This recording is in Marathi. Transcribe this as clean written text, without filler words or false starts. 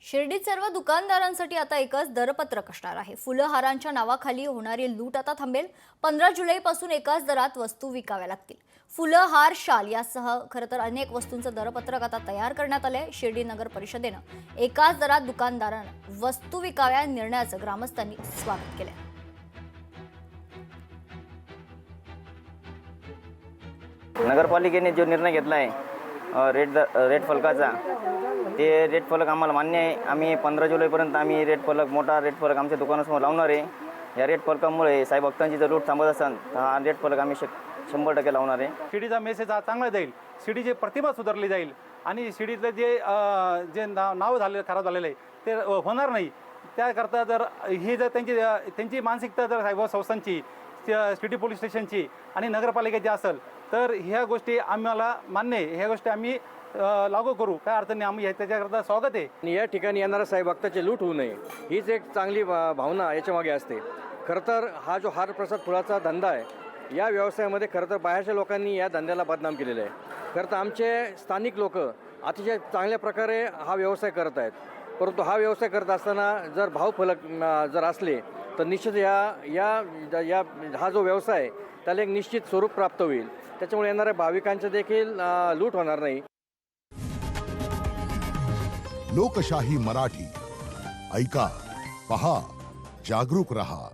शिर्डीत सर्व दुकानदारांसाठी आता एकच दरपत्रक असणार आहे। फुलं हारांच्या नावाखाली होणारी लूट आता थांबेल। 15 जुलैपासून एकाच दरात वस्तू विकाव्या लागतील। फुलं, हार, शाल यासह खरं तर अनेक वस्तूंचं दरपत्रक आता तयार करण्यात आलंय। शिर्डी नगर परिषदेनं एकाच दरात दुकानदारांना वस्तू विकाव्या निर्णयाचं ग्रामस्थांनी स्वागत केलंय। नगरपालिकेने जो निर्णय घेतला आहे रेट फलकाचा, ते रेट फलक आम्हाला मान्य आहे। आम्ही 15 जुलैपर्यंत आम्ही रेट फलक, मोठा रेट फलक आमच्या दुकानासमोर लावणार आहे। या रेट फलकामुळे साई भक्तांची जर लूट थांबत असेल तर हा रेट फलक आम्ही 100% लावणार आहे। शिर्डीचा मेसेज हा चांगला जाईल, शिर्डीची प्रतिमा सुधारली जाईल आणि शिर्डीतलं जे नाव झालेलं खराब झालेलं आहे ते होणार नाही। त्याकरता जर ही जर त्यांची मानसिकता जर साईबाबा संस्थांची, सिटी पोलीस स्टेशनची आणि नगरपालिकेची असेल तर ह्या गोष्टी आम्हाला मान्य आहे। ह्या गोष्टी आम्ही लागू करू, काय अडचण नाही। आम्ही त्याच्याकरता स्वागत आहे। आणि या ठिकाणी येणाऱ्या साई भक्ताची लूट होऊ नये हीच एक चांगली भावना याच्यामागे असते। खरं तर हा जो हार प्रसाद फुलाचा धंदा आहे, या व्यवसायामध्ये खरं तर बाहेरच्या लोकांनी या धंद्याला बदनाम केलेलं आहे। खरं तर आमचे स्थानिक लोक अतिशय चांगल्या प्रकारे हा व्यवसाय करत आहेत, परंतु हा व्यवसाय करत असताना जर भावफलक जर असले तर निश्चित हा जो व्यवसाय आहे त्याला एक निश्चित स्वरूप प्राप्त होईल। त्याच्यामुळे येणाऱ्या भाविकांचं देखील लूट होणार नाही। लोकशाही मराठी ऐका, पहा, जागरूक रहा।